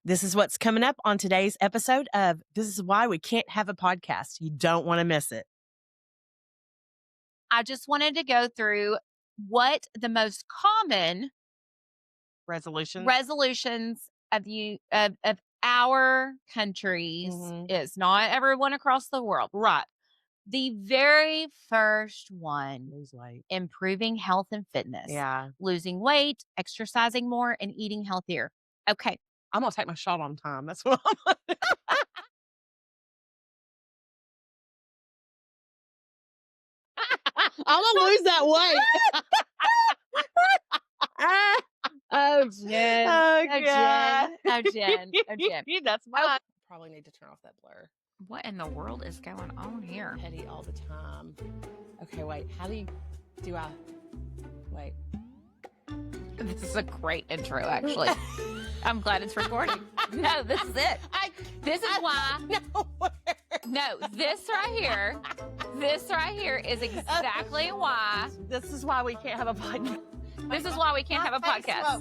This is what's coming up on today's episode of This Is Why We Can't Have a Podcast. You don't want to miss it. I just wanted to go through what the most common resolutions of our countries is. Not everyone across the world. Right. The very first one, Lose weight. improving health and fitness. Yeah. Losing weight, exercising more, and eating healthier. Okay. I'm going to take my shot on time. That's what I'm going to do. I'm going to lose that weight. Oh, Jen. Oh, Oh, God. Jen. Oh, Jen. Oh, Jen. That's mine. Probably need to turn off that blur. What in the world is going on here? Petty all the time. Okay, wait. How do I... Wait. This is a great intro, actually. I'm glad it's recording. No, this is it. This is why. No, this right here is exactly why. This is why we can't have a podcast. This is why we can't have a podcast.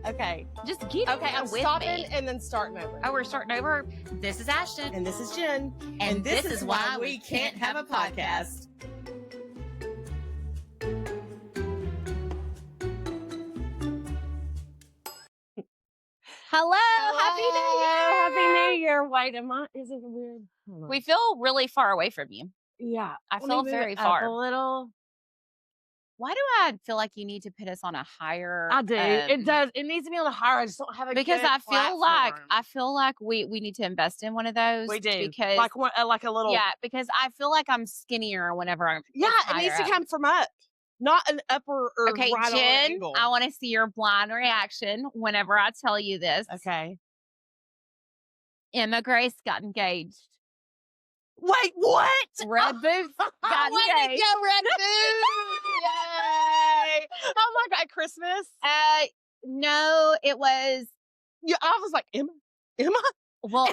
Okay. Just get I'm with stopping me. and then starting over. Oh, we're starting over. This is Ashton. And this is Jen. And this is why we can't have a podcast. Hello. Happy New Year. Happy New Year. Wait, is it weird? We feel really far away from you. Yeah. I feel very far. A little. Why do I feel like you need to put us on a higher? I do. It does. It needs to be on a higher. I just don't have a because good I feel platform. like we need to invest in one of those. We do because like a little. Yeah, because I feel like I'm skinnier whenever I'm. Yeah, it needs to come from up, not an upper or okay, right on Jen, angle. I want to see your blind reaction whenever I tell you this. Okay. Emma Grace got engaged. Wait, what? Red Boots got Way engaged. to go, Red Boots! Yay! Oh my God, Christmas? No, it was. Yeah, I was like, Emma? Well,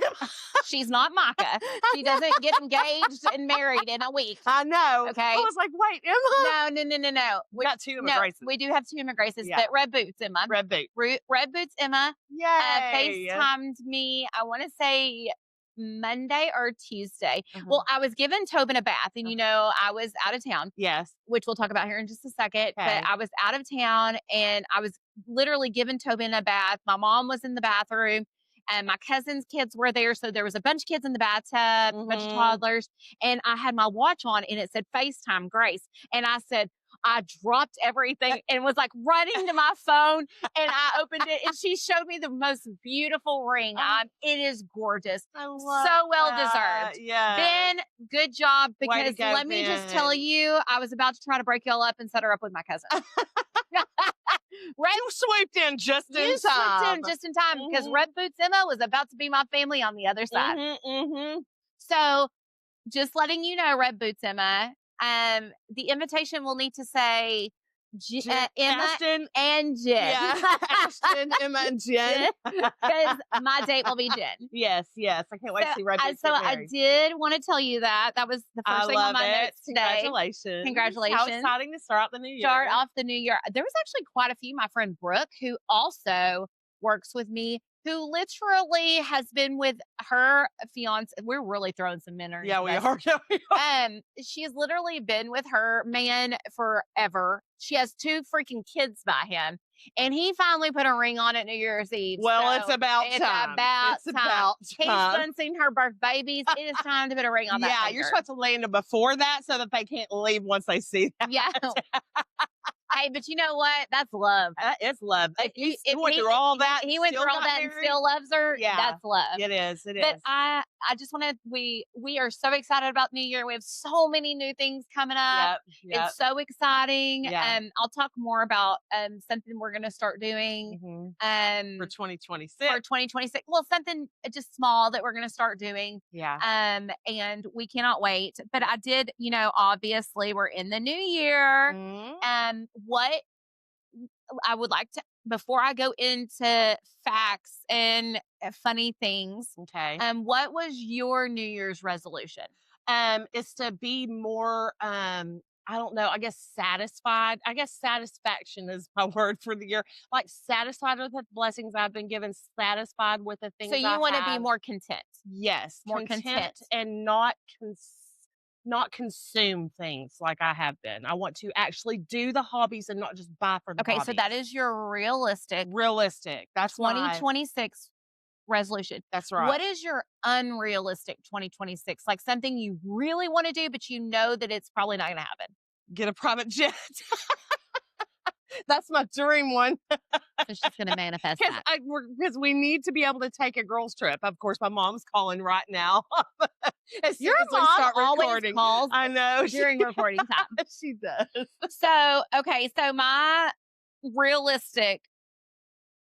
she's not Micah. She doesn't get engaged and married in a week. I know. Okay. I was like, wait, Emma? No. We got two Emma Graces. We do have two Emma Graces, Yeah. but Red Boots Emma. Red Boot. Red Boots Emma Yay. FaceTimed me, I want to say Monday or Tuesday. Uh-huh. Well, I was giving Tobin a bath, and I was out of town. Yes. Which we'll talk about here in just a second. Okay. But I was out of town, and I was literally giving Tobin a bath. My mom was in the bathroom, and my cousin's kids were there. So there was a bunch of kids in the bathtub, a bunch of toddlers, and I had my watch on, and it said FaceTime Grace. And I dropped everything and was like running to my phone, and I opened it, and she showed me the most beautiful ring. It is gorgeous. I love so well that. deserved. Yeah. Ben, good job, Way to because go, let me just Ben. tell you, I was about to try to break y'all up and set her up with my cousin. You swooped in just in time. Because Red Boots Emma was about to be my family on the other side. So just letting you know, Red Boots Emma, the invitation will need to say Emma Ashton and Jen. Yeah. Ashton, Emma, and Jen. Because my date will be Jen. Yes. I can't wait to see Red Boots So get married. I did want to tell you that. That was the first thing on my notes today. Congratulations. How exciting to start off the new year. There was actually quite a few. My friend Brooke, who also works with me, who literally has been with her fiance. We're really throwing some men in. Yeah, we are. She has literally been with her man forever. She has 2 freaking kids by him. And he finally put a ring on it New Year's Eve. Well, so it's about time. It's about He's done seen her birth babies. It is time to put a ring on that Yeah, finger. you're supposed to land them before that so that they can't leave once they see that. Yeah. Hey, but you know what? That's love. It's love. He If went through all that. He went through all that and still loves her. Yeah. That's love. It is. But I just want to, we are so excited about New Year. We have so many new things coming up. Yep. It's so exciting. Yeah. I'll talk more about something we're going to start doing for 2026. For 2026. Well, something just small that we're going to start doing. Yeah. And we cannot wait. But I did, obviously we're in the new year. What I would like to, before I go into facts and funny things, okay. What was your New Year's resolution? Is to be more I don't know, I guess satisfied. I guess satisfaction is my word for the year. Like satisfied with the blessings I've been given, satisfied with the So things you I want to be have. more content, Yes, more content. content and not consume things like I have been. I want to actually do the hobbies and not just buy for the Okay, so that hobbies. is your realistic Realistic. 2026 resolution. That's What right. is your unrealistic 2026? Like something you really want to do, but you know that it's probably not going to happen. Get a private jet. That's my dream one. So she's going to manifest Because that. because we need to be able to take a girls trip. Of course, my mom's calling right now. As soon Your as we mom start always recording, calls I know during recording time. she does. So, okay, so my realistic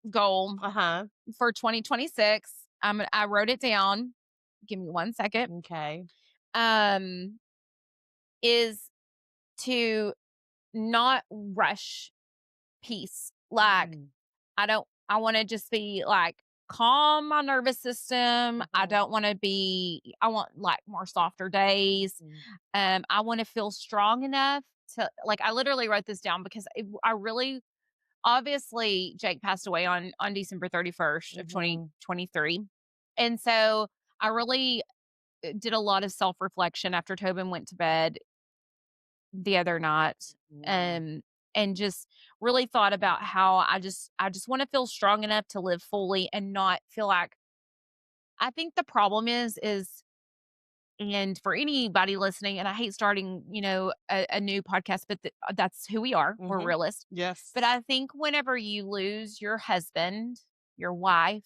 goal Uh huh. for 2026, I wrote it down. Give me 1 second. Okay. Um, is to not rush peace. Like Mm, I want to just be like calm my nervous system. I mhm, don't want to be, I want like more softer days. mhm, I want to feel strong enough to, like, I literally wrote this down because I really, obviously Jake passed away on December 31st of mhm, 2023. And so I really did a lot of self-reflection after Tobin went to bed the other night. mhm. Um and just really thought about how I just want to feel strong enough to live fully and not feel like, I think the problem is and for anybody listening, and I hate starting, a new podcast, but that's who we are. We're Mhm. realists. But Yes. I think whenever you lose your husband, your wife,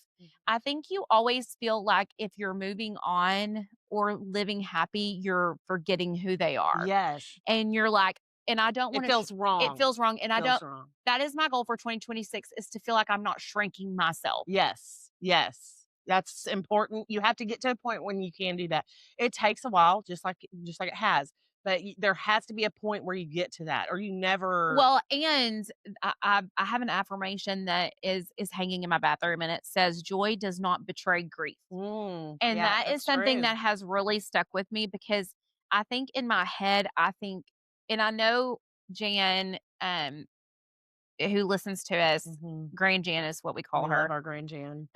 I think you always feel like if you're moving on or living happy, you're forgetting who they are. Yes. And you're like, and I don't It want to, feels it wrong. feels wrong. And I Feels don't, wrong. that is my goal for 2026 is to feel like I'm not shrinking myself. Yes, yes. That's important. You have to get to a point when you can do that. It takes a while, just like it has, but there has to be a point where you get to that, or you never. Well, and I have an affirmation that is hanging in my bathroom, and it says, "Joy does not betray grief." And Yeah, that is that's something true. that has really stuck with me because I think in my head, I think, and I know Jan, who listens to us, Hmm. Grand Jan is what we call We love her. our Grand Jan.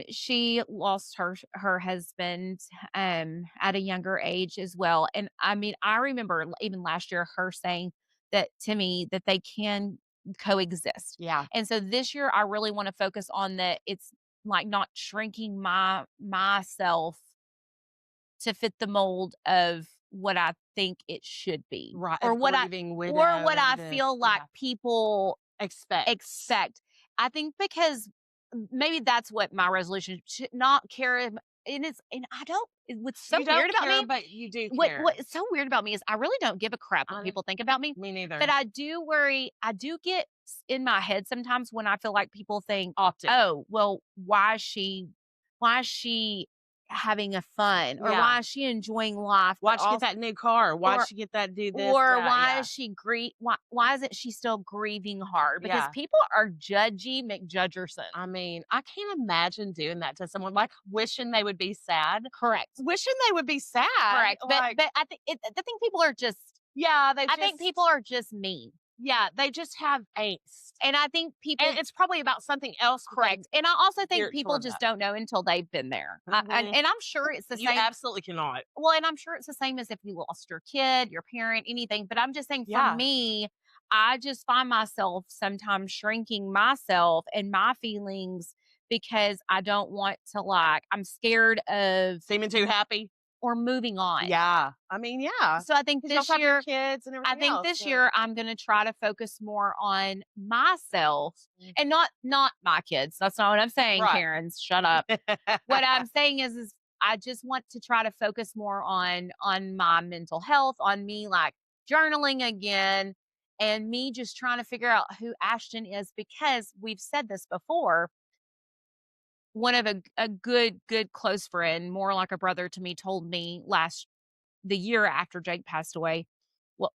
She lost her husband at a younger age as well. And I mean, I remember even last year her saying that to me that they can coexist. Yeah, And so this year I really want to focus on that it's like not shrinking myself to fit the mold of what I think it should be right. or As what I grieving or widow what and I this, feel like yeah. people Expects. expect. I think because maybe that's what my resolution should not care. And I don't, what's so You weird don't about care, me, but you do what care. is so weird about me is I really don't give a crap what I know. people think about me. Me But neither. I do worry, I do get in my head sometimes when I feel like people think, Often. oh, well, why is she having a fun or Yeah. why is she enjoying life, but Why'd she get also that new car? Why'd or she get that do this, or that? why Yeah. is she why isn't she still grieving hard? Because Yeah. people are judgy McJudgerson. I mean, I can't imagine doing that to someone, like, wishing they would be sad. Correct. Wishing they would be sad, Correct. But like, but I think people are just yeah, I think people are just mean. yeah, they just have angst, And I think and people it's probably about something else than correct. And I also think geared people toward just that. don't know until they've been there. Mhm. And I'm sure it's the You same. absolutely cannot. Well, and I'm sure it's the same as if you lost your kid, your parent, anything. But I'm just saying for Yeah. me, I just find myself sometimes shrinking myself and my feelings because I don't want to, like, I'm scared of Seeming too happy? or moving on. Yeah. I mean, yeah, So I think 'cause you this also have your year, kids and I everything think else, this so year I'm going to try to focus more on myself mm. and not my kids. That's not what I'm saying, Right. Karens. Shut up. What I'm saying is I just want to try to focus more on my mental health, on me like journaling again, and me just trying to figure out who Ashton is because we've said this before. One of a good close friend, more like a brother to me, told me the year after Jake passed away. Well,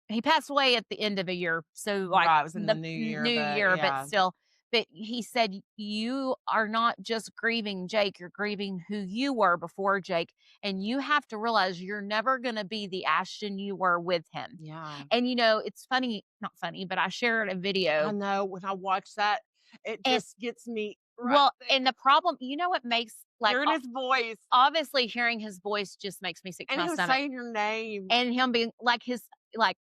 he passed away at the end of a year, so like Right, it was in the the new year, new but year, but yeah. still. but he said, "You are not just grieving Jake, you're grieving who you were before Jake, and you have to realize you're never gonna be the Ashton you were with him." Yeah. And, it's funny, not funny, but I shared a I video, know when I watch that, it and just gets me right well, there. and the problem, what makes, like, Hearing his voice, obviously hearing his voice just makes me sick to and my he was stomach, saying your name. and him being like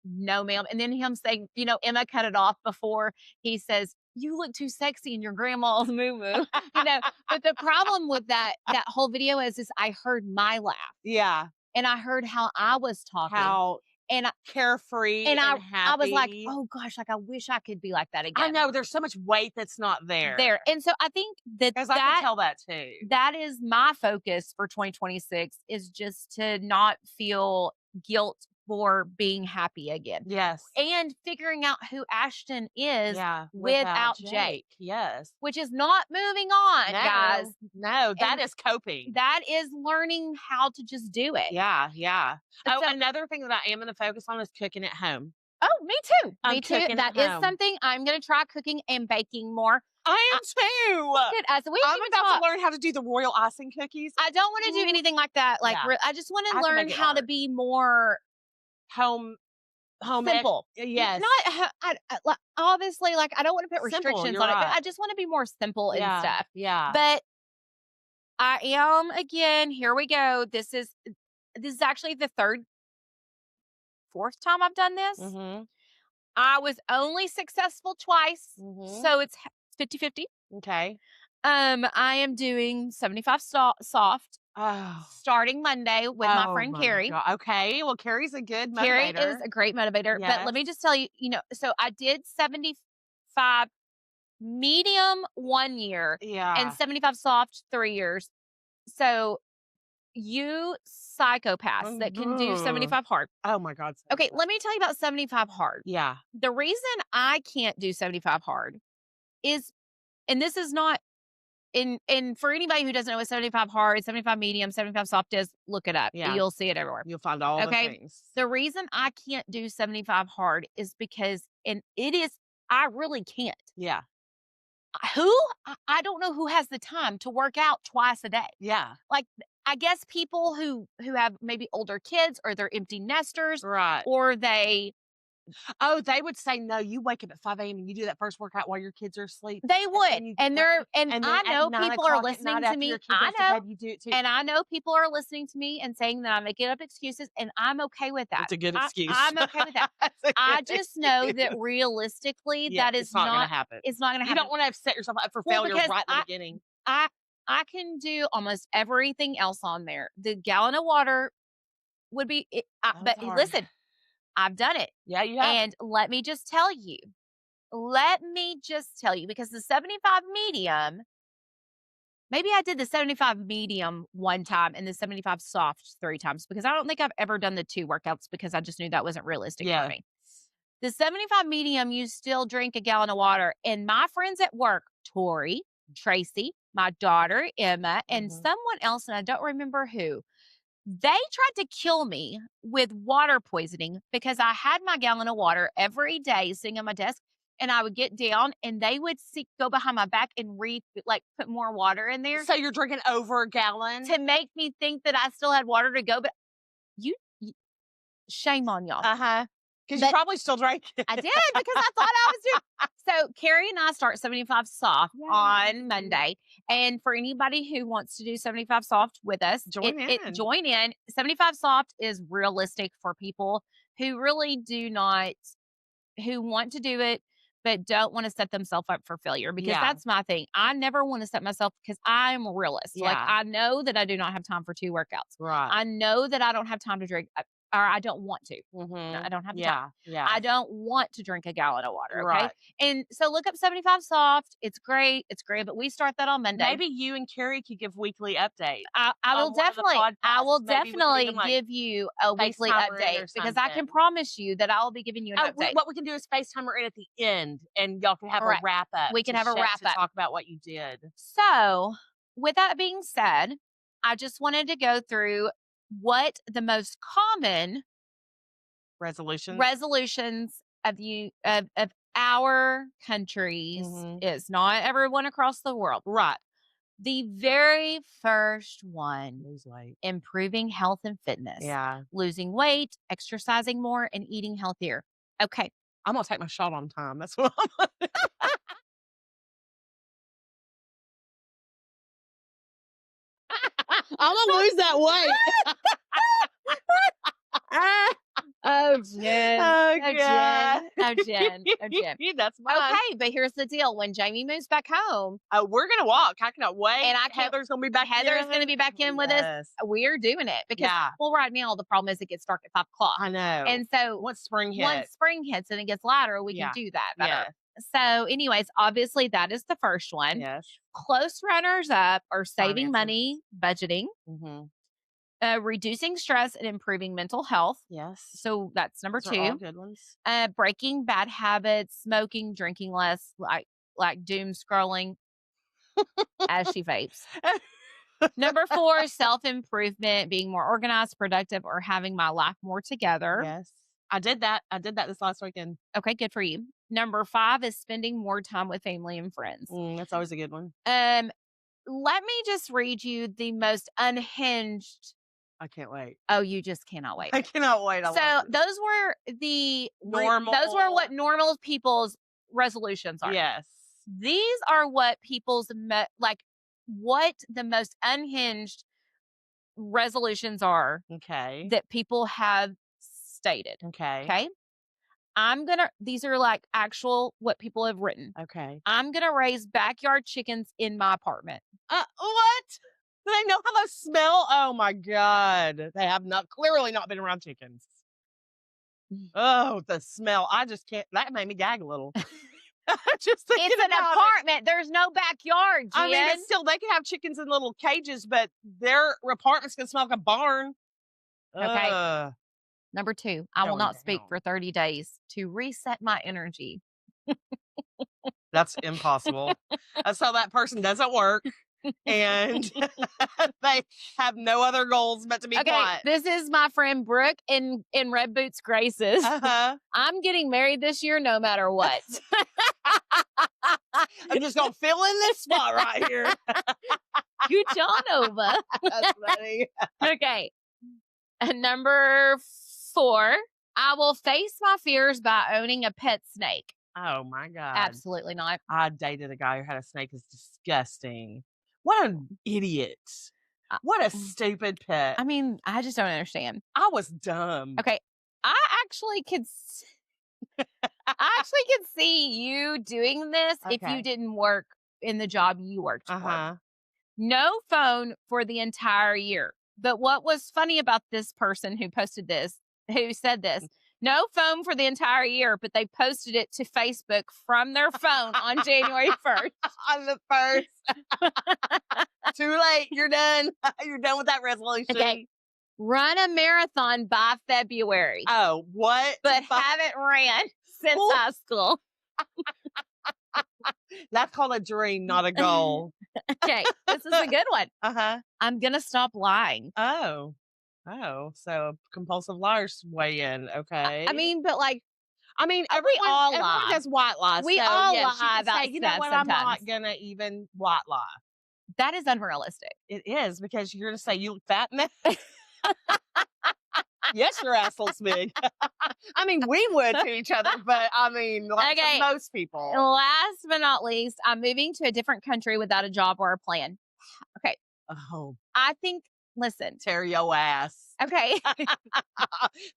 "No, ma'am," and then him saying, Emma cut it off before he says, "You look too sexy in your grandma's moo-moo," but the problem with that whole video is I heard my laugh, Yeah. and I heard how I was talking, How and I carefree and I and I was like, happy. "Oh gosh, like, I wish I could be like that I again." know there's so much weight that's not there. And so I think that 'Cause I could tell that too. that is my focus for 2026, is just to not feel guilt for being happy again, Yes. and figuring out who Ashton is Yeah, without without Jake, Jake. Yes. which is not moving on, guys. No, no, that And is coping. that is learning how to just do it. Yeah, yeah. Oh, So, another thing that I am gonna focus on is cooking at home. oh, me too. I'm Me too. cooking at That is home. something I'm going to try, cooking and baking more. I I, am too. Good. As we I'm can about talk, to learn how to do the royal icing cookies. I don't want to do Ooh, anything like that. Like, yeah, I just want I to have to learn make it how to art. be more Home home ec simple. yes. Not, like, obviously, like, I don't want to put Simple, restrictions you're on it, but right. I just want to be more simple and Yeah, stuff. yeah. But I am, again, here we go. This is actually the fourth time I've done this. Mhm, I was only successful twice, mhm. so it's 50-50. Okay. I am doing 75 soft Oh. starting Monday with my Oh friend my Carrie. god. Okay, well, Carrie's a good Carrie is motivator. a great motivator, but let Yes. me just tell you, so I did 75 medium 1 year and Yeah. 75 soft 3 years. So you psychopaths that can do Ugh. 75 hard. Oh my god, so Okay, good. let me tell you about 75 hard. Yeah. The reason I can't do 75 hard is, and this is not, and for anybody who doesn't know what 75 hard, 75 medium, 75 soft is, look it up. Yeah. You'll see it everywhere. You'll find all the Okay. things. The reason I can't do 75 hard is because, and it is, I really can't. Yeah. Who? I don't know who has the time to work out twice a day. Yeah. Like, I guess people who have maybe older kids, or they're empty nesters, Right. or they Oh, they would say, "No, you wake up at 5 a.m. and you do that first workout while your kids are asleep, they and would. then you And go and and then I at know nine people are o'clock at listening night to after me. your kid goes to bed, you do it too." And I know people are listening to me and saying that I'm making up excuses, and I'm okay with that. It's a good I excuse. I'm okay with that. That's a I good just know that excuse. realistically, Yeah, that is it's not gonna not happen. it's not gonna You happen. don't wanna set yourself up for Well, failure because right in the beginning. I I can do almost everything else on there. The gallon of water would be it, Oh, but it's hard. listen, I've done it. Yeah, you have. And let me just tell you, because the 75 medium, maybe I did the 75 medium one time and the 75 soft 3 times, because I don't think I've ever done the 2 workouts, because I just knew that wasn't realistic for Yeah. me. The 75 medium, you still drink a gallon of water. And my friends at work, Tori, Tracy, my daughter, Emma, and Mhm. someone else, and I don't remember who, they tried to kill me with water poisoning, because I had my gallon of water every day sitting on my desk, and I would get down and they would go behind my back and put more water in there So you're drinking over a gallon? to make me think that I still had water to go. But you shame on y'all. Uh-huh. 'Cause you But probably still drank it. I did, because I thought I was doing. So Carrie and I start 75 soft on Monday. And for anybody who wants to do 75 soft with us, Join in. join in. 75 soft is realistic for people who really do not, who want to do it, but don't want to set themselves up for failure, because Yeah. that's my thing. I never want to set myself, because I'm a realist. Like, Yeah. I know that I do not have time for 2 workouts. Right. I know that I don't have time to drink, or I don't want to. No, Mhm. I don't have the time. Yeah, I yeah. don't want to drink a gallon of water. Okay. Right. And so look up 75 soft. It's great. It's great. But we start that on Monday. Maybe you and Carrie could give weekly updates I will on one of the definitely, I will podcasts. Maybe we could definitely even, like, give you a weekly FaceTime her in update, or because I can something. promise you that I'll be giving you an Oh, update. what we can do is FaceTime her in at the end, and y'all can have a Correct. wrap up. We can have a wrap to up. talk about what you did. So, with that being said, I just wanted to go through what the most common Resolutions. resolutions of our countries, it's not everyone across the world. Right. The very first one, Lose weight. improving health and fitness. Yeah. Losing weight, exercising more, and eating healthier. Okay. I'm gonna take my shot on time. That's what I'm I'm gonna lose that weight. Oh, Jen. Oh, Oh, God. Jen. Oh, Jen. Oh, Jen. That's mine. Okay, but here's the deal. When Jamie moves back home, Oh, we're gonna walk. I cannot wait. and I can't, Heather's gonna be back. Heather's going to be back in with us. Yes. We're doing it because, Yeah. well, right now the problem is it gets dark at 5 o'clock. I know. And so once spring once hits, spring hits and it gets lighter, we can Yeah. do that better. Yeah. So, anyways, obviously that is the first one. yes. Close runners up are saving Finances. money, budgeting, reducing stress, and improving mental health. Yes. So that's number Those are all 2. good ones. Breaking bad habits, smoking, drinking less, like doom scrolling as she vapes. Number 4, self-improvement, being more organized, productive, or having my life more together. Yes. I did that this last weekend. Okay, good for you. Number 5 is spending more time with family and friends. That's always a good one. Let me just read you the most unhinged. I can't wait. Oh, you just cannot wait. I cannot wait. So those were the Normal. Those were what normal people's resolutions are. Yes. These are what people's what the most unhinged resolutions are. Okay. That people have stated. Okay. Okay. These are like actual what people have written. Okay. I'm going to raise backyard chickens in my apartment. What? Do they know how those smell? Oh my God. They have clearly not been around chickens. Oh, the smell. I just can't. That made me gag a little. Just thinking it's an apartment. There's no backyard, Jen. I mean, but still, they can have chickens in little cages, but their apartment's going to smell like a barn. Okay. Number 2, I will not speak down. for 30 days to reset my energy. That's impossible. So that person doesn't work. And they have no other goals but to be quiet. This is my friend Brooke in Red Boots Graces. I'm getting married this year no matter what. I'm just going to fill in this spot right here. Good John over. That's funny. Okay. And number 4, I will face my fears by owning a pet snake. Oh my God. Absolutely not. I dated a guy who had a snake. It's disgusting. What an idiot. What a stupid pet. I mean, I just don't understand. I was dumb. Okay. I actually could see you doing this if you didn't work in the job you worked for. No phone for the entire year. But what was funny about this person who said this, no phone for the entire year, but they posted it to Facebook from their phone on January 1st. On the 1st. Too late. You're done. You're done with that resolution. Okay. Run a marathon by February. Oh, what? But haven't ran since high school. That's called a dream, not a goal. Okay. This is a good one. I'm going to stop lying. Oh, so compulsive liars weigh in. Okay. I mean, but everyone does white lies. We all lie about you know stuff what? sometimes. I'm not gonna even white lie. That is unrealistic. It is because you're gonna say you look fat now. Yes, your ass looks big. I mean, we would to each other, but I mean, for most people. Last but not least, I'm moving to a different country without a job or a plan. Okay. Oh, I think. Listen, tear your ass. Okay.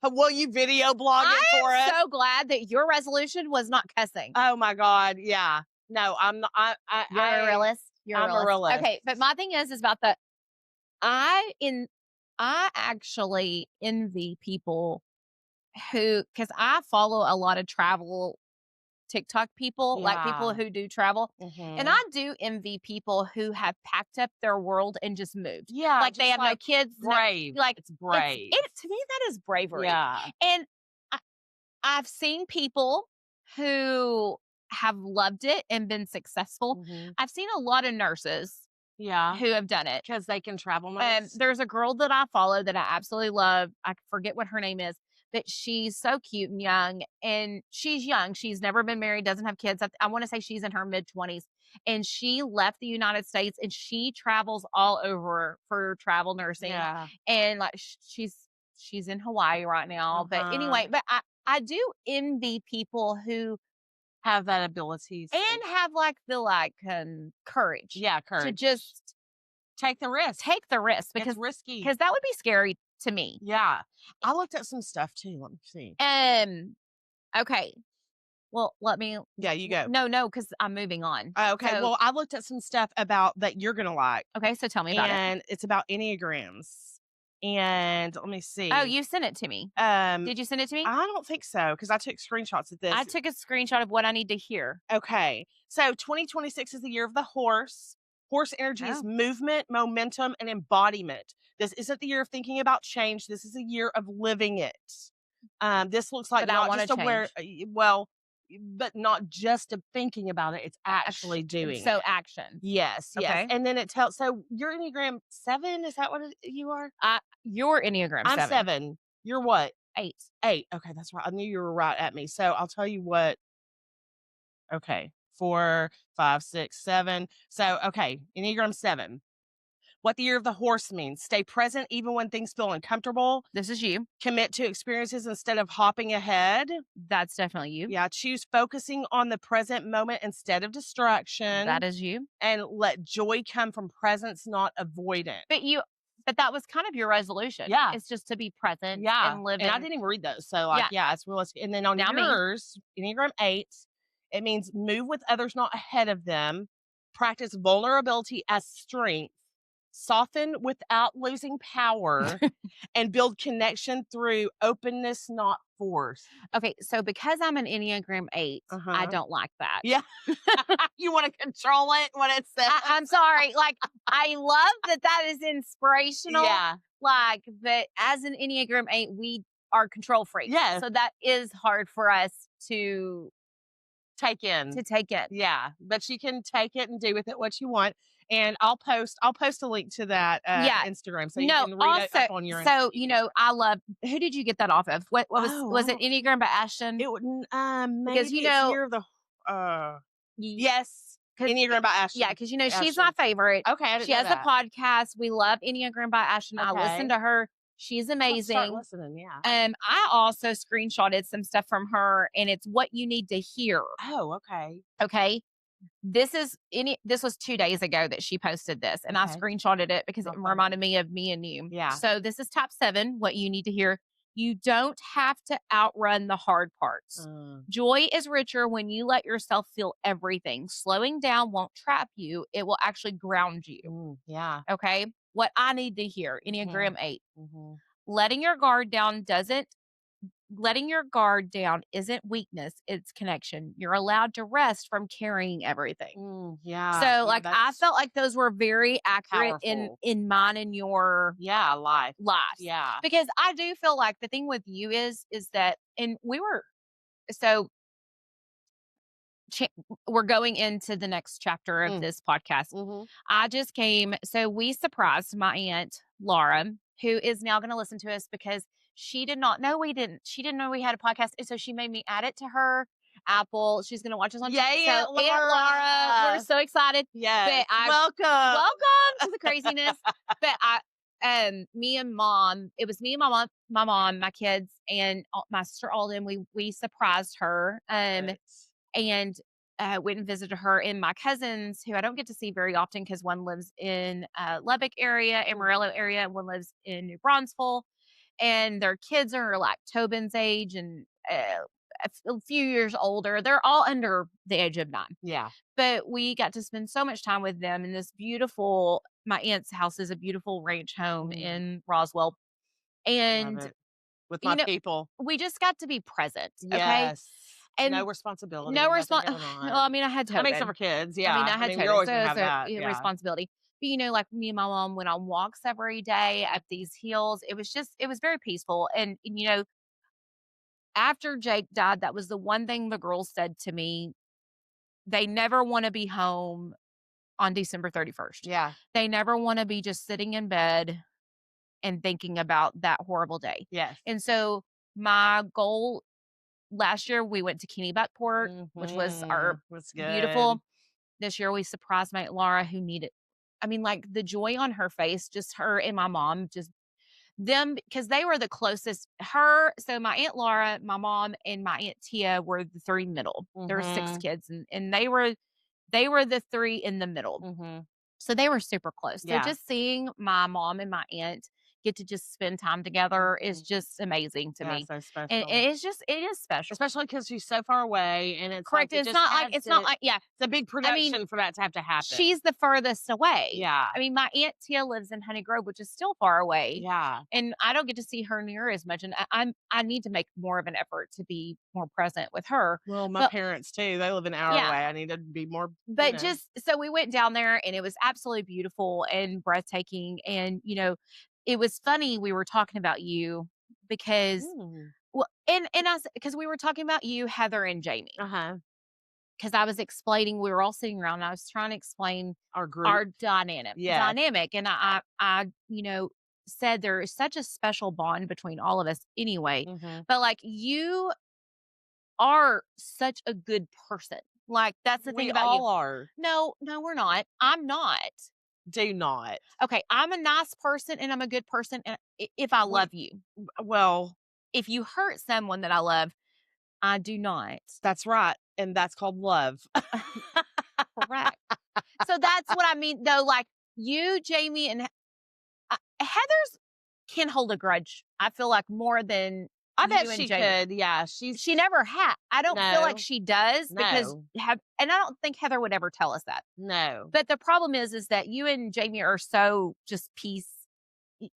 Will you video blog it for us? I'm so glad that your resolution was not cussing. Oh my God. Yeah. No, I'm not. You're a realist. I'm a realist. Okay. But my thing is about I actually envy people because I follow a lot of travel TikTok people, like people who do travel. And I do envy people who have packed up their world and just moved. Yeah. Like they have no kids. Brave. It's brave. To me, that is bravery. Yeah. And I've seen people who have loved it and been successful. I've seen a lot of nurses who have done it. Because they can travel. There's a girl that I follow that I absolutely love. I forget what her name is. but she's so cute and young, and she's young. She's never been married, doesn't have kids. I want to say she's in her mid-20s, and she left the United States and she travels all over for travel nursing. Yeah. And like she's in Hawaii right now. But anyway, but I do envy people who Have that ability. and have like the courage Yeah, to courage. just Take the risk. take the risk It's because risky. that would be scary to me. Yeah. I looked at some stuff too. Let me see. Okay. Well, let me. Yeah, you go. No, because I'm moving on. Okay. So, Well, I looked at some stuff about that you're going to like. okay, so tell me about it. And it's about Enneagrams. And let me see. Oh, you sent it to me. Um, Did you send it to me? I don't think so because I took screenshots of this. I took a screenshot of what I need to hear. Okay. So 2026 is the year of the horse. Horse energy is Oh. movement, momentum, and embodiment. This isn't the year of thinking about change. This is a year of living it. This looks like But I not wanna just but not just of thinking about it. It's actually doing So it. action. Yes, yes. Okay. And then it tells. So your Enneagram 7, is that what you are? Your Enneagram I'm 7. 7. You're what? 8. 8. Okay, that's right. I knew you were right at me. So I'll tell you what. Okay. 4, 5, 6, 7. So, okay. Enneagram 7. What the year of the horse means. Stay present even when things feel uncomfortable. This is you. Commit to experiences instead of hopping ahead. That's definitely you. Yeah. Choose focusing on the present moment instead of distraction. That is you. And let joy come from presence, not avoidance. But that was kind of your resolution. Yeah. It's just to be present Yeah. and live And I in. didn't even read those. So, like, yeah, it's realistic. And then on Now me. yours, Enneagram 8, it means move with others, not ahead of them. Practice vulnerability as strength. Soften without losing power. And build connection through openness, not force. Okay, so because I'm an Enneagram 8, I don't like that. Yeah. You want to control it when it says. I'm sorry. Like, I love that is inspirational. Yeah. Like, but as an Enneagram 8, we are control freaks. Yeah. So that is hard for us to take in. Yeah. But you can take it and do with it what you want. And I'll post a link to that Instagram so you can read it up on your. So I love. Who did you get that off of? What was it? Enneagram by Ashten. It would maybe because it's year of the yes, Enneagram by Ashten. Yeah, because she's my favorite. Okay, I didn't she know has that. a podcast. We love Enneagram by Ashten. Okay. I listen to her. She's amazing. I'll start listening. Yeah. I also screenshotted some stuff from her, and it's what you need to hear. Oh, okay. Okay. This was 2 days ago that she posted this, and I screenshotted it because it reminded me of me and you. Yeah. So this is top 7, what you need to hear. You don't have to outrun the hard parts. Joy is richer when you let yourself feel everything. Slowing down won't trap you. It will actually ground you. Yeah. Okay. What I need to hear, Enneagram 8. Letting your guard down isn't weakness, it's connection. You're allowed to rest from carrying everything. Yeah. So I felt like those were very accurate in mine and your life. Yeah. Because I do feel like the thing with you is that, and we're going into the next chapter of this podcast. I just we surprised my aunt Laura, who is now going to listen to us because she didn't know we had a podcast. And so she made me add it to her Apple. She's going to watch us on Yay, so Laura. Aunt Laura, we're so excited. Yes. Welcome to the craziness. But me and mom, it was me and my mom, my kids, and my sister Alden, we surprised her. And went and visited her, and my cousins, who I don't get to see very often because one lives in Lubbock area, Amarillo area, and one lives in New Braunfels, and their kids are like Tobin's age and a few years older. They're all under the age of 9. Yeah. But we got to spend so much time with them in this beautiful, my aunt's house is a beautiful ranch home in Roswell. And with my people. We just got to be present. Okay. Yes. And no responsibility. Well, I mean, I had Tobin. except for kids. Yeah. I had Tobin. You're always so gonna have that. Responsibility. But like me and my mom went on walks every day up these hills. It was very peaceful. And after Jake died, that was the one thing the girls said to me. They never want to be home on December 31st. Yeah. They never want to be just sitting in bed and thinking about that horrible day. Yes. And so My goal last year, we went to Kennebunkport, which was our That's good. beautiful. This year, we surprised my Aunt Laura, who needed, I mean, like the joy on her face, just her and my mom, just them, because they were the closest. So my Aunt Laura, my mom, and my Aunt Tia were the three middle. There were six Mhm. kids, and they were the three in the middle. Mhm. So they were super close. So Yeah. just seeing my mom and my aunt get to just spend time together is Mhm. just amazing to Yeah, me. so And special. it is special. Especially because she's so far away, and it's like Correct. it just adds It's not to like, yeah. it's a big I mean, production for that to have to happen. she's the furthest away. Yeah. I mean, my Aunt Tia lives in Honey Grove, which is still far away. Yeah. And I don't get to see her near as much. And I need to make more of an effort to be more present with her. Well, my But parents too, they live an hour yeah, away. I need to be more, but just so we went down there and it was absolutely beautiful and breathtaking. And, it was funny. We were talking about you because, Mm. well, and us, because we were talking about you, Heather, and Jamie, Uh-huh. because I was explaining, we were all sitting around and I was trying to explain Our group. our Yes. dynamic. And I, said there is such a special bond between all of us anyway. Mhm. But like you are such a good person. Like that's the thing We about you. all are. No, no, we're not. I'm not. Do not. Okay, I'm a nice person and I'm a good person and if I We love you. well, If you hurt someone that I love, I do not. that's right, and that's called love. Correct. So that's what I mean though, like you, Jamie, and Heather's can hold a grudge. I feel like more than I bet you and she Jamie. could. Yeah, she's She never had. I don't feel like no, she does because no, and I don't think Heather would ever tell us that. no. But the problem is that you and Jamie are so just peace.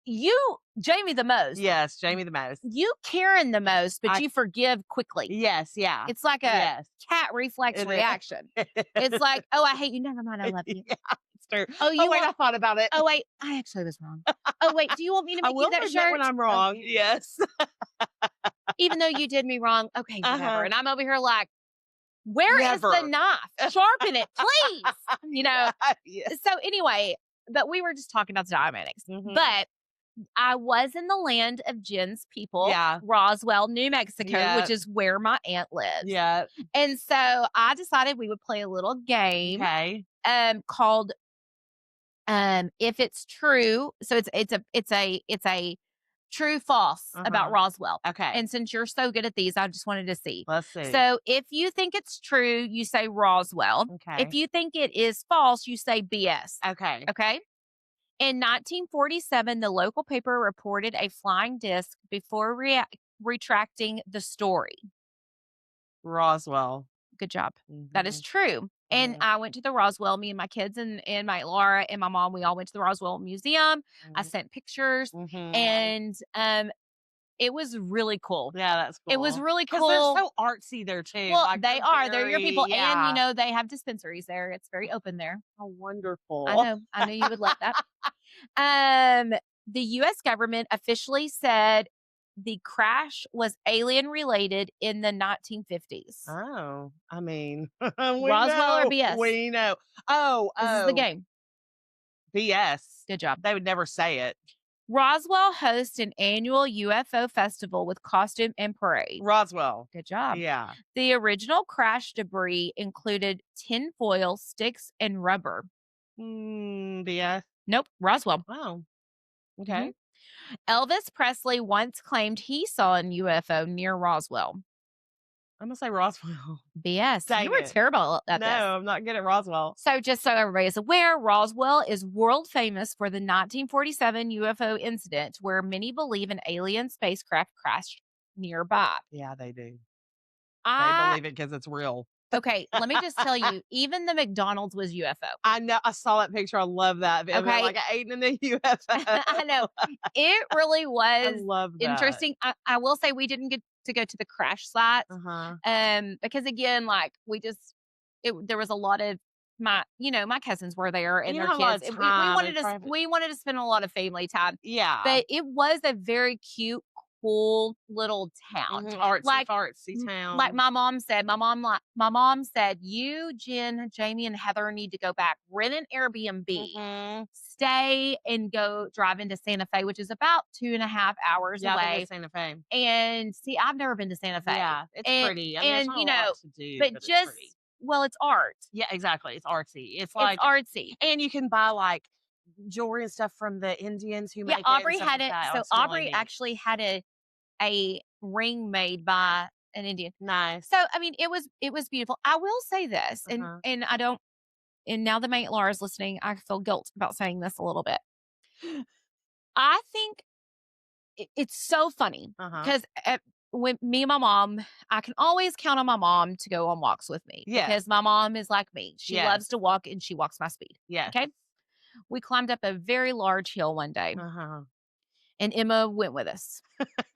You, Jamie, the most. Yes, Jamie the most. You, Karen, the most, but I you forgive quickly. yes, yeah. It's like a Yes. cat reflex It is. reaction. It's like, oh, I hate you. Never mind. I love you. Yeah, it's true. Oh, Oh, you wait, want? I thought about it. Oh, wait. I actually was wrong. Oh, wait. Do you want me to I make you will that admit when shirt? I'm wrong. Okay. Yes. Even though you did me wrong. Okay, whatever. Uh-huh. And I'm over here like, where is the Never. knife? Sharpen it, please. Yes. So anyway, but we were just talking about the dynamics. Mhm. But I was in the land of Jen's people, Yeah. Roswell, New Mexico, Yeah. which is where my aunt lives. Yeah. And so I decided we would play a little game Okay. called If It's True. So it's a true false about Uh-huh. Roswell. Okay. And since you're so good at these, I just wanted to see. Let's see. So if you think it's true, you say Roswell. Okay. If you think it is false, you say BS. Okay. Okay. In 1947, the local paper reported a flying disc before retracting the story. Roswell. Good job. That is Mhm. true. And Mhm. I went to the Roswell, me and my kids and my Laura and my mom, we all went to the Roswell Museum. I sent pictures Mhm. and it was really cool. Yeah, that's cool. It was really 'Cause they're cool. so artsy there too. Well, Like they are. They're your people. very And, yeah. they have dispensaries there. It's very open there. How wonderful. I know. I knew you would love that. Um, the US government officially said the crash was alien related in the 1950s. Oh, I mean, Roswell or BS? We know. Oh, This is the game. BS. Good job. They would never say it. Roswell hosts an annual UFO festival with costume and parade. Roswell. Good job. Yeah. The original crash debris included tinfoil, sticks, and rubber. BS. Nope, Roswell. Oh, okay. Mhm. Elvis Presley once claimed he saw an UFO near Roswell. I'm gonna say Roswell. BS. Dang You were it. terrible at this. No, I'm not good at Roswell. So just so everybody is aware, Roswell is world famous for the 1947 UFO incident where many believe an alien spacecraft crashed nearby. Yeah, they do. They I believe it because it's real. Okay, let me just tell you, even the McDonald's was UFO. I know. I saw that picture. I love that. Of it, Okay. like I ate in the UFO. I know. It really I was love that. interesting. I will say we didn't get to go to the crash site. Uh-huh. Because again, like there was a lot of my cousins were there and You their don't have a lot kids. of And time wanted and to private- we wanted to spend a lot of family time. Yeah. But it was a very cute, cool little town. Artsy Like, fartsy like town. my mom said, you, Jen, Jamie, and Heather need to go back, rent an Airbnb, Mhm. stay, and go drive into Santa Fe, which is about 2.5 hours Yeah, I've been to away. Santa Fe. And see, I've never been to Santa Fe. Yeah, it's And pretty. I mean, there's and not a you lot know, to do, but but it's just pretty. well, it's art. Yeah, exactly. It's artsy. It's It's like, artsy. and you can buy like jewelry and stuff from the Indians who Yeah, make it and Aubrey stuff had like it. that. Oh, So it's really Aubrey neat. actually had a ring made by an Indian. Nice. So I mean, it was beautiful. I will say this, and Uh-huh. and I don't. And now that my Aunt Laura's listening, I feel guilt about saying this a little bit. I think it's so funny Uh-huh. because when me and my mom, I can always count on my mom to go on walks with me Yes. because my mom is like me. She Yes. loves to walk and she walks my speed. Yes. Okay. We climbed up a very large hill one day Uh-huh. and Emma went with us.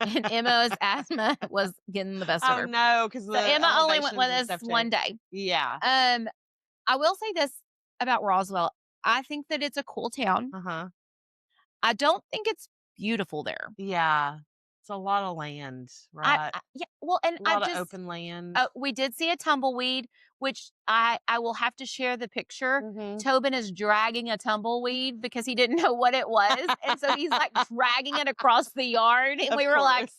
And Emma's asthma was getting the best of Oh her. no, because So the Emma only went with elevations and us stuff too. one day. Yeah. I will say this about Roswell. I think that it's a cool town. Uh-huh. I don't think it's beautiful there. Yeah. It's a lot of land, right? Yeah, well, and A I lot of just open land. we did see a tumbleweed, which I will have to share the picture. Mhm. Tobin is dragging a tumbleweed because he didn't know what it was, and so he's like dragging it across the yard, and Of we were like,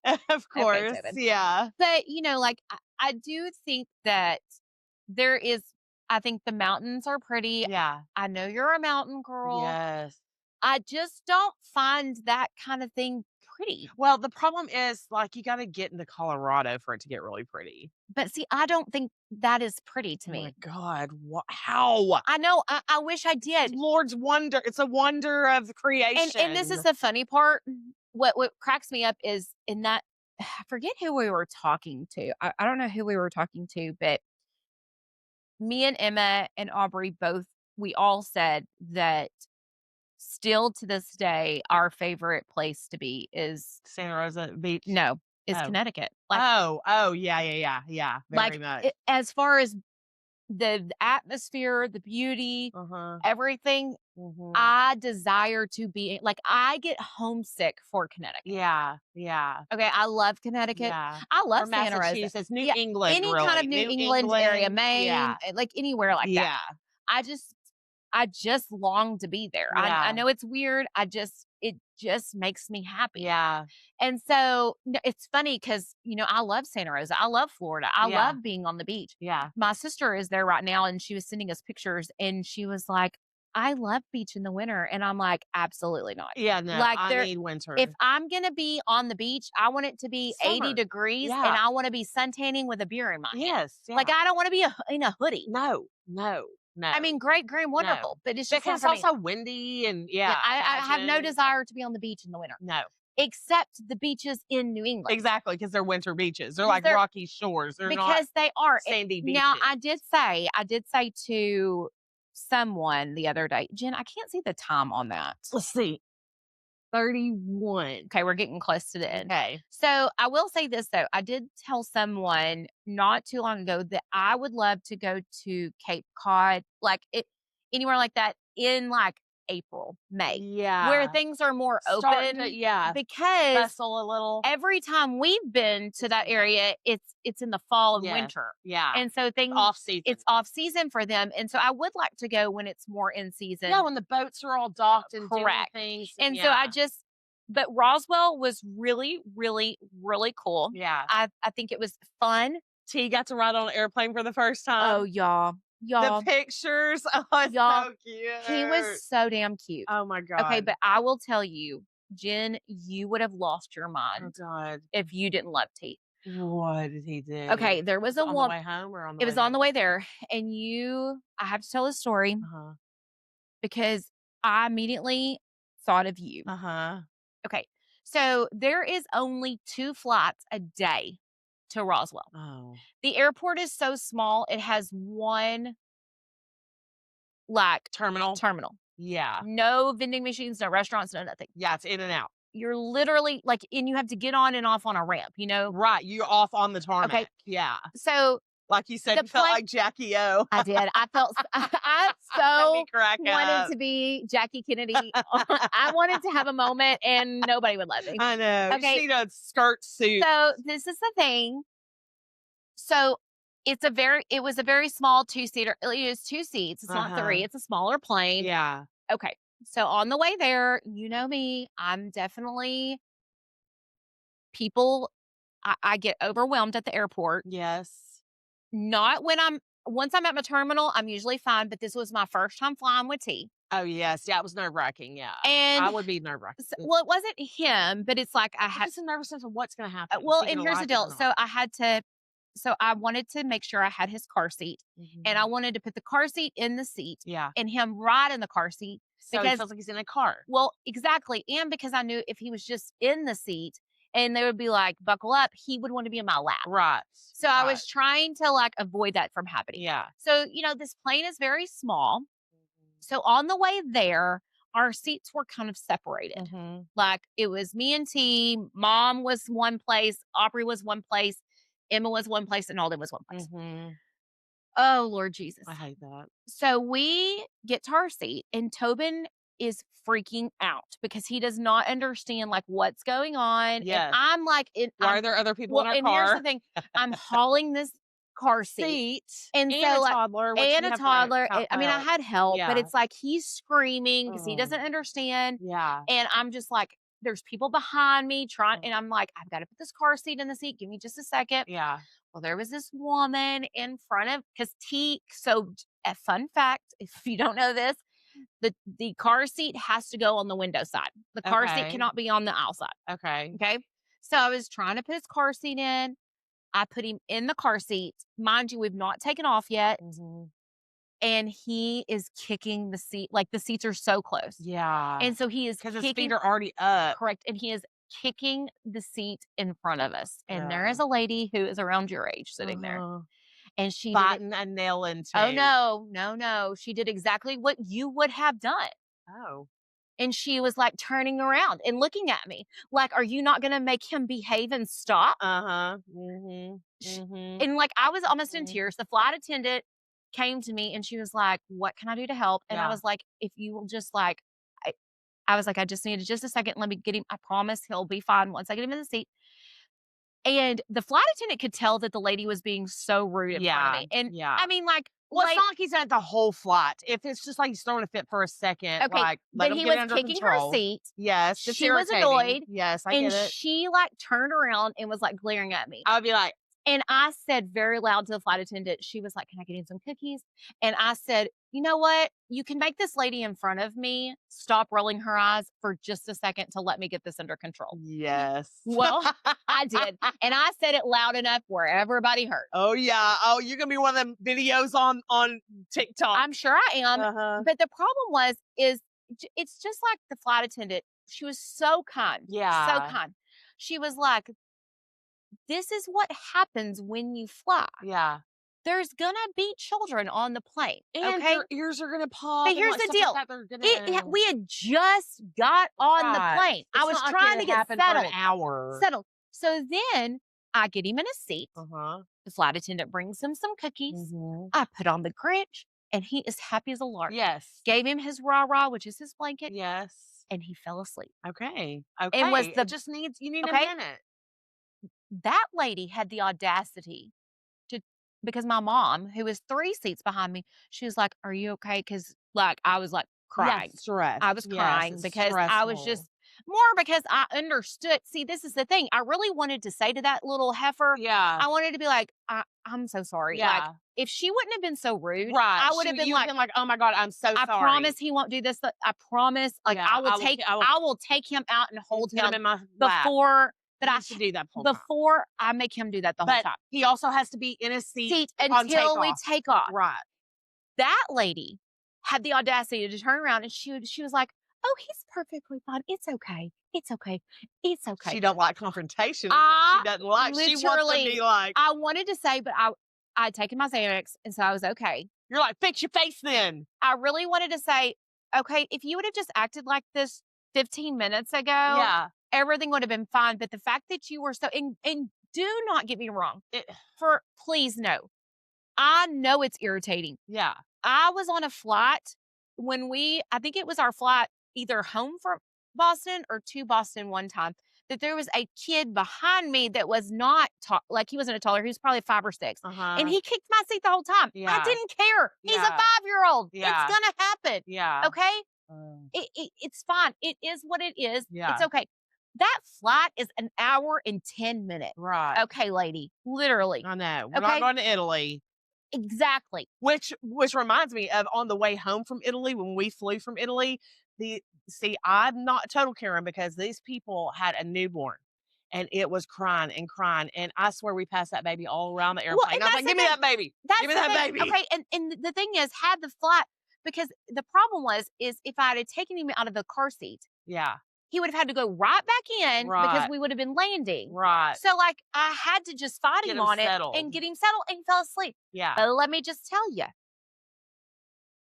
course. Of "Okay, course. Tobin." Yeah. But like I do think that there is. I think the mountains are pretty. Yeah. I know you're a mountain girl. Yes. I just don't find that kind of thing pretty. Well, the problem is, like, you gotta get into Colorado for it to get really pretty. But see, I don't think that is pretty to Oh my me. god, how? I know, I wish I did. Lord's wonder. It's a wonder of And this is creation. the funny part. What cracks me up is in that I forget who we were talking to. I don't know who we were talking to, but me and Emma and Aubrey both we all said that still to this day, our favorite place to be is Santa Rosa Beach. no, is Oh. Connecticut. Oh, yeah, yeah, yeah, yeah, very Like much. as far as the atmosphere, the beauty, Uh-huh. everything, Mhm. I desire to be like I get homesick for Connecticut. Yeah, yeah, Okay, I love Connecticut. yeah. I Or love Santa Rosa. Massachusetts, New Yeah, England, any kind really. of New New England area, England, Maine, yeah, like anywhere like that. yeah, I just I just long to be there. I yeah, know it's weird. It just makes me happy. yeah, And so it's funny because I love Santa Rosa. I love Florida. I yeah, love being on the beach. yeah. My sister is there right now and she was sending us pictures and she was like, I love beach in the winter. And I'm like, absolutely not. Yeah, no, Like I there need winter. if I'm gonna be on the beach, I want it to be 80 Summer. degrees and Yeah. I want to be suntanning with a beer in my hand. Yes, yeah. Like I don't want to be in a hoodie. No, no, no. I mean, great, great, no. wonderful, but it's just Because not it's for me. also windy and Yeah, yeah, I have no imagine. desire to be on the beach in the winter, No. except the beaches in New England. Exactly, because they're winter beaches. They're 'Cause like they're rocky shores. They're not because they are. sandy beaches. Now, I did say to someone the other day, Jen, I can't see the time on that. Let's see. 31. Okay, we're getting close to the end. Okay. So I will say this though. I did tell someone not too long ago that I would love to go to Cape Cod, anywhere like that in like April, May, Yeah. where things are more Starting open. to, yeah, Because bustle a little. every time we've been to that area, it's in the fall and Yes, winter. yeah. And so things Off season. it's off season for them. And so I would like to go when it's more in season. Yeah, when the boats are all docked and Correct. doing things. And so yeah. but Roswell was really, really, really cool. Yeah. I think it was fun. T got to ride on an airplane for the first Oh, time. y'all. The pictures. Oh, it's Y'all, so cute. He was so damn cute. Oh my god. Okay, but I will tell you, Jen, you would have lost your Oh mind god. if you didn't love T. What did he do? Okay, there was a on the woman. way home or on the It way was on home? the way there, and I have to tell a story Uh-huh. because I immediately thought of you. Uh-huh. Okay, so there is only 2 flights a day to Roswell. Oh. The airport is so small; it has one Terminal. Yeah. no vending machines, no restaurants, no nothing. Yeah, it's in and out. You're literally and you have to get on and off on a ramp. Right. You're off on the tarmac. Okay. Yeah. So Like you said, The you felt plane like Jackie O. I did. I felt I Let me so crack wanted up. to be Jackie Kennedy. I wanted to have a moment and nobody would let me. I know. You Okay. need a skirt suit. So this is the thing. So it was a very small two-seater. It is two seats. It's not three. It's a smaller plane. Yeah. Okay. So on the way there, you know me, I'm definitely people I get overwhelmed at the airport. Yes. Not when once I'm at my terminal, I'm usually fine, but this was my first time flying with T. Oh, yes. Yeah, it was nerve-wracking, yeah. And I would be nerve-wracking. well, it wasn't him, but it's like I I'm had just a nervousness of what's gonna happen. well, Is he and gonna here's the like it or deal. not? So I wanted to make sure I had his car seat, and I Mhm. wanted to put the car seat in the seat Yeah. and him ride in the car seat So he because feels like he's in a car. well, exactly, and because I knew if he was just in the seat and they would be like, "Buckle up," he would want to be in my lap. Right. So I Right. was trying to like avoid that from happening. Yeah. So, this plane is very small. So on the way there, our seats were kind of separated. Mhm. Like it was me and T, Mom was one place, Aubrey was one place, Emma was one place, and Alden was one place. Mhm. Oh, Lord Jesus. I hate that. So we get to our seat, and Tobin is freaking out because he does not understand like what's going on. Yes. And I'm like, Why are there other people well, in our and here's the car? thing, I'm hauling this car seat. And And so, a like toddler, which and you a have toddler, to I mean, I help. had help, but Yeah. it's like he's screaming because he Oh. doesn't understand, Yeah. and I'm just like, there's people behind me trying, Mm. and I'm like, "I've gotta put this car seat in the seat, give me just a second." Yeah. Well, there was this woman in front of because a fun fact, if you don't know this, the car seat has to go on the window side. The car seat Okay. cannot be on the aisle side, Okay. okay? So I was trying to put his car seat in. I put him in the car seat. Mind you, we've not taken off yet. Mhm. And he is kicking the seat. Like the seats are so close. Yeah. And so he is Because his kicking, feet are already up. correct. And he is kicking the seat in front of us. And there Yeah. is a lady who is around your age sitting there. Uh-huh. And she did it. Biting a nail into. Oh, no, no, no. She did exactly what you would have done. Oh. And she was like turning around and looking at me like, are you not going to make him behave and stop? Uh-huh. Mhm. Mhm. And like I was almost in Mhm. tears. The flight attendant came to me and she was like, "What can I do to help?" And I Yeah. was like, "If you will just like," I, I was like, "I just needed just a second. Let me get him. I promise he'll be fine once I get him in the seat." And the flight attendant could tell that the lady was being so rude in front of Yeah. me. And Yeah. I mean, like, Well, it's not like he's at the whole flight. If it's just like he's throwing a fit for a second, okay, like let but him he get was it under kicking control. her seat. Yes, it's She was irritating. annoyed, Yes, I and get it. she like turned around and was like glaring at me. I would be like, And I said very loud to the flight attendant, she was like, "Can I get in some cookies?" And I said, "You know what? You can make this lady in front of me stop rolling her eyes for just a second to let me get this under control." yes. Well, I did. And I said it loud enough where everybody heard. Oh yeah. Oh, you're gonna be one of them videos on TikTok. I'm sure I am. Uh-huh. But the problem it's just like the flight attendant. She was so kind. So Yeah. kind. She was like, "This is what happens when you fly. Yeah. There's gonna be children on the plane, And okay?" your ears are gonna pop. But And here's like the stuff deal. Like that. They're gonna. We had just got on the Right. plane. I It's was not like trying it to get happened for an settled. hour. Settled. So then I get him in a seat. Uh-huh. The flight attendant brings him some cookies. Mhm. I put on the Grinch, and he is happy as a lark. Yes. Gave him his rah-rah, which is his blanket, Yes. and he fell asleep. Okay. And was Okay. the It just needs you need okay? a minute. That lady had the audacity to because my mom, who was 3 seats behind me, she was like, "Are you okay?" Because like, I was, like, crying. Yes, stress. I was Yes, crying it's because I was stressful. just more because I understood. See, this is the thing. I really wanted to say to that little heifer, Yeah. I wanted to be like, I'm so sorry." Like, Yeah. if she wouldn't have been so rude, Right. I would have been You've like, been like, oh my God, I'm so "I sorry. promise he won't do this. I promise. Like, Yeah, I will take him out and hold get him him in my lap. before that He should do that the whole time. before I make him do that the whole But time." he also has to be in his seat on Until we takeoff. take off. Right. That lady had the audacity to turn around and she was like, "Oh, he's perfectly fine. It's okay. It's okay. It's okay." She don't like confrontation. Is what she doesn't like. She wants to literally, be like, I wanted to say, but I'd taken my Xanax, and so I was okay. you're like, fix your face then. I really wanted to say, "Okay, if you would have just acted like this 15 minutes ago, Yeah. everything would have been fine." But the fact that you were so and do not get me wrong. It, Please no. I know it's irritating. Yeah. I was on a flight I think it was our flight either home from Boston or to Boston one time, that there was a kid behind me that was not tall, like he wasn't a taller, he was probably 5 or 6. And he kicked my seat the whole time. I Yeah. didn't care. He's a Yeah. 5-year-old. Yeah. It's gonna happen. Yeah. Okay? Mm. It's fine. It is what it is. Yeah. It's okay. That flight is an hour and 10 minutes. Right. Okay, lady. Literally. I know. We're Okay? not going to Italy. Exactly. Which reminds me of on the way home from Italy, when we flew from Italy, I'm not a total Karen because these people had a newborn and it was crying and crying. And I swear we passed that baby all around the airplane. and I was that's like, the give me thing. that baby. That's Give me the that thing. baby. Okay, and the thing is the flight, because the problem is if I had taken him out of the car seat, Yeah. he would have had to go right back in because Right. we would have been landing. Right. So, like, I had to just fight Get him him on settled. it and get him settled, and he fell asleep. Yeah. But let me just tell you,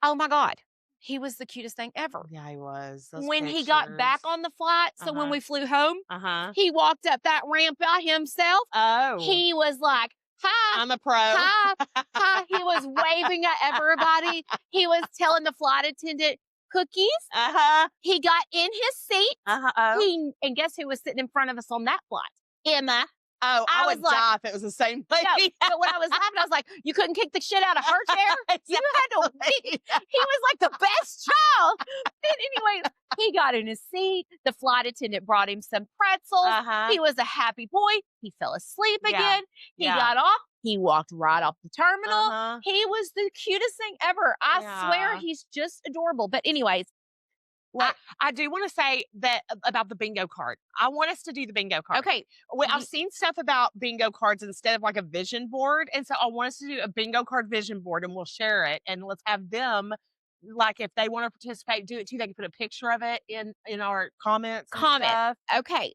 oh my God, he was the cutest thing ever. Yeah, he was. Those When he got back pictures. on the flight, so when Uh-huh. we flew home, Uh-huh. he walked up that ramp by himself. Oh. He was like, hi, I'm a pro. hi, hi. He was waving at everybody. He was telling the flight attendant cookies. Uh-huh. He got in his seat. Uh-huh. Oh. And guess who was sitting in front of us on that flight? Emma. Oh, I I was would like- die if it was the same No, lady. but when I was laughing, I was like, you couldn't kick the shit out of her chair? You had to Exactly. He was like the best child. And anyway, he got in his seat. The flight attendant brought him some pretzels. Uh-huh. He was a happy boy. He fell asleep Yeah. again. He Yeah. got off. He walked right off the terminal. Uh-huh. He was the cutest thing ever. I swear Yeah. he's just adorable. But anyways, Well, I do want to say that about the bingo card. I want us to do the bingo card. okay. I've seen stuff about bingo cards instead of like a vision board. And so I want us to do a bingo card vision board and we'll share it. And let's have them, like, if they want to participate, do it too. They can put a picture of it in our comments. and stuff. Okay.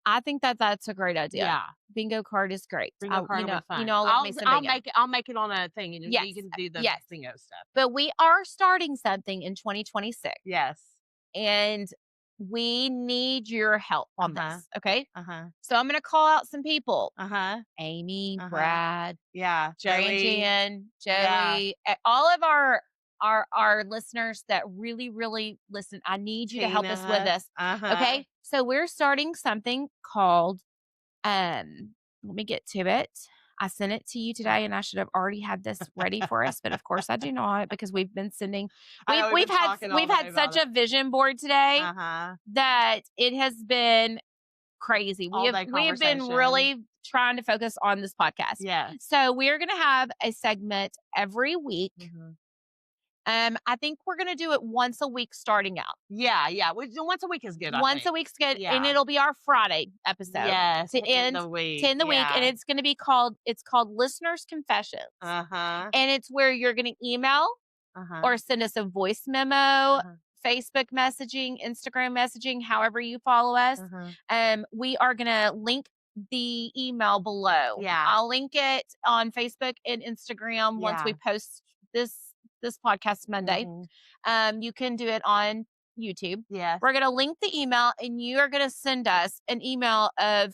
I think that's a great idea. Yeah. Bingo card is great. Bingo card will be fun. I love me some bingo. I'll make it on a thing and Yes. you can do the Yes. bingo stuff. But we are starting something in 2026. Yes. And we need your help on Uh-huh. this. Okay. Uh-huh. So I'm going to call out some people. Uh-huh. Amy, Uh-huh. Brad, Yeah. Joey. Jen, Yeah. Joey, all of our listeners that really, really listen. I need you to help us with Tina. this. Uh-huh. Okay. So we're starting something called, let me get to it. I sent it to you today and I should have already had this ready for us, but of course I do not because we've been sending, I know, we've been had talking all day such about a vision board today Uh-huh. that it has been crazy. All day We have been conversation. really trying to focus on this podcast. Yeah. So we're going to have a segment every week. Mhm. I think we're going to do it once a week starting out. Yeah. Once a week is good. Once a week's good. Yeah. And it'll be our Friday episode. Yes. To end the week. To end the week. And it's going to be called Listeners Confessions. Uh-huh. And it's where you're going to email Uh-huh. or send us a voice memo, Uh-huh. Facebook messaging, Instagram messaging, however you follow us. Uh-huh. We are going to link the email below. Yeah. I'll link it on Facebook and Instagram once we post this podcast Monday. Mhm. You can do it on YouTube. Yes. We're going to link the email and you are going to send us an email of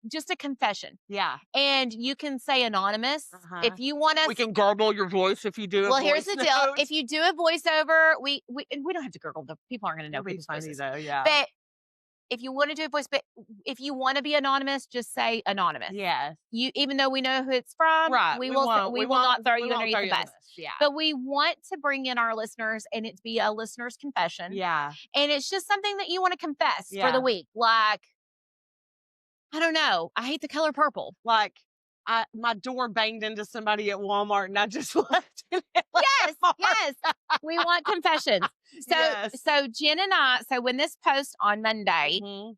just a confession. Yeah. And you can say anonymous. Uh-huh. If you want us. We can garble your voice if you do Well, a here's voice the deal. note. If you do a voiceover, we don't have to gurgle. The people aren't going to know It'll be people's funny voices. though. Yeah. But if you want to do a voice, but if you want to be anonymous, just say anonymous. Yes. Even though we know who it's from, Right. we will not throw you underneath the bus. Yeah. But we want to bring in our listeners and it be a listener's confession. Yeah. And it's just something that you want to confess for Yeah. the week. Like, I don't know. I hate the color purple. Like, my door banged into somebody at Walmart and I just left it. Yes. We want confessions. So Jen and so when this posts on Monday, Mhm.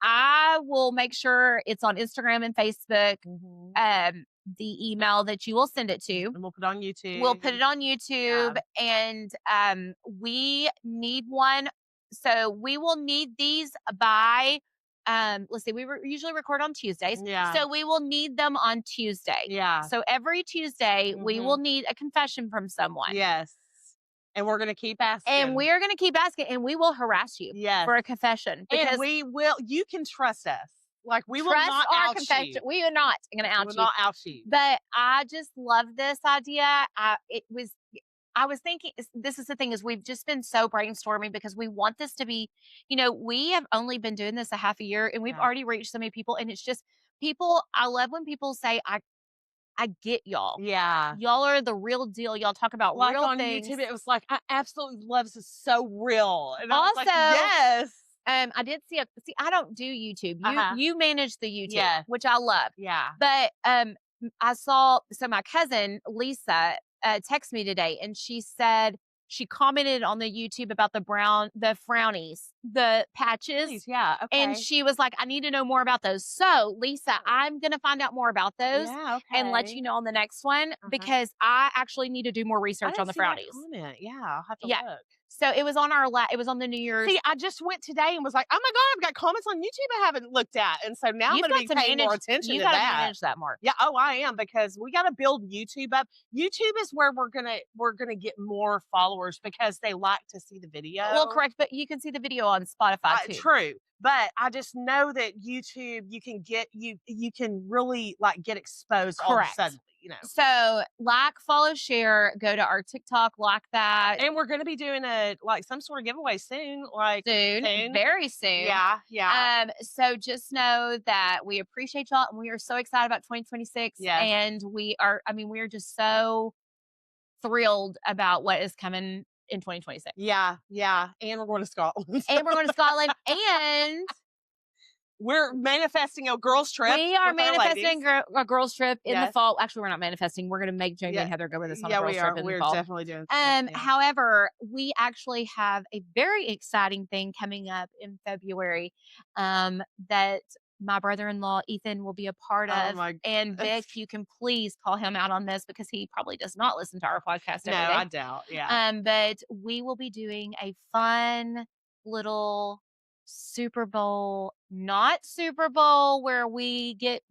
I will make sure it's on Instagram and Facebook. Mhm. The email that you will send it to. And we'll put it on YouTube. We'll put it on YouTube and we need one. So we will need these by let's see, we usually record on Tuesdays. Yeah. So we will need them on Tuesday. Yeah. So every Tuesday we will need a confession from someone. Yes. And we're going to keep asking. And we are going to keep asking and we will harass you Yes. for a confession. And you can trust us. Like, we will Trust not our out confession. you. We are not going to We out will you. not out you. But I just love this idea. I was thinking, this is the thing, is we've just been so brainstorming because we want this to be, we have only been doing this a half a year and we've already reached so many people. And it's just people, I love when people say, I get y'all. Yeah. Y'all are the real deal. Y'all talk about Like real on things. YouTube, it was like, I absolutely love this. It's so real. And I was like, Also, yes. I did see I don't do YouTube. Uh-huh. You manage the YouTube, Yeah. which I love. Yeah. But I saw, so my cousin Lisa texted me today and she said she commented on the YouTube about the frownies, the patches. Please, yeah. Okay. And she was like, I need to know more about those. So, Lisa, I'm going to find out more about those and let you know on the next one because I actually need to do more research on the frownies. Comment. Yeah, I'll have to Yeah. look. So it was on it was on the New Year's. See, I just went today and was like, oh my God, I've got comments on YouTube I haven't looked at. And so now I'm going to be paying more attention to that. You got to manage that more. Yeah. Oh, I am, because we got to build YouTube up. YouTube is where we're going to get more followers because they like to see the video. Well, correct. But you can see the video on Spotify too. True. But I just know that YouTube, you can really like get exposed all of a sudden. So follow, share, go to our TikTok, like that. And we're going to be doing some sort of giveaway soon. Soon. Very soon. Yeah. Yeah. So just know that we appreciate y'all and we are so excited about 2026. Yes. And we are just so thrilled about what is coming in 2026. Yeah. Yeah. And we're going to Scotland. And we're manifesting a girls trip. We are manifesting a girls trip in the fall. Actually, we're not manifesting. We're going to make Jamie and Heather go with us on a girls trip in the fall. We're definitely doing that. However, we actually have a very exciting thing coming up in February that my brother-in-law Ethan will be a part of. And Vic, you can please call him out on this because he probably does not listen to our podcast every day. I doubt. Yeah. But we will be doing a fun little Super Bowl, not Super Bowl where we get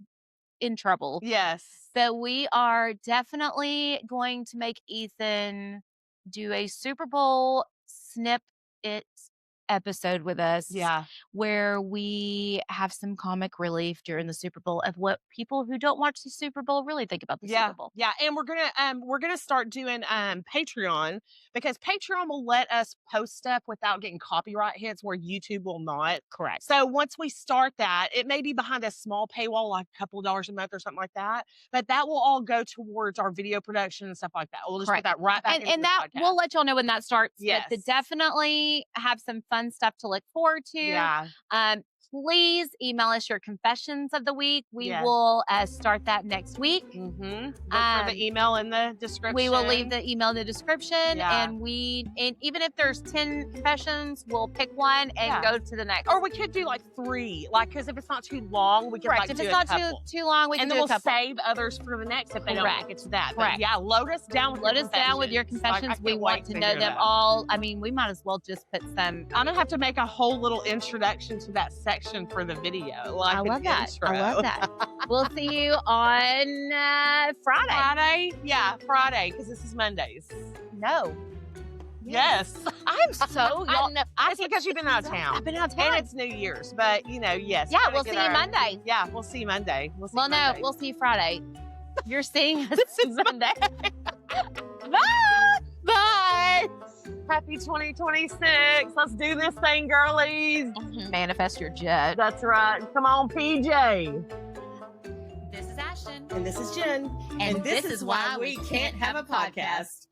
in trouble. Yes. But we are definitely going to make Ethan do a Super Bowl snip it episode with us. Yeah. Where we have some comic relief during the Super Bowl of what people who don't watch the Super Bowl really think about the Super Bowl. Yeah. And we're gonna start doing Patreon, because Patreon will let us post stuff without getting copyright hits where YouTube will not. Correct. So once we start that, it may be behind a small paywall, like a couple of dollars a month or something like that. But that will all go towards our video production and stuff like that. We'll just put that right back into the that podcast. We'll let y'all know when that starts. Yes. But definitely have some fun stuff to look forward to. Yeah. Please email us your confessions of the week. We will start that next week. Look for the email in the description. We will leave the email in the description. And even if there's 10 confessions, we'll pick one and go to the next. Or we could do like 3, because if it's not too long, we can if it's not too long, we can do a couple. And then we'll save others for the next if they don't make it to that. But load us down with your confessions. We want to know them all. I mean, we might as well just put some. I'm gonna have to make a whole little introduction to that section for the video. I love that. We'll see you on Friday. Friday, because this is Mondays. No. Yes. I'm so it's because you've been out of town. I've been out of town. And it's New Year's, but yes. Yeah, we'll see you Monday. Yeah, we'll see you Monday. No, we'll see you Friday. You're seeing us Monday. Bye. Bye. Happy 2026. Let's do this thing, girlies. Manifest your jet. That's right. Come on, PJ. This is Ashton. And this is Jen. And this is why we can't have a podcast.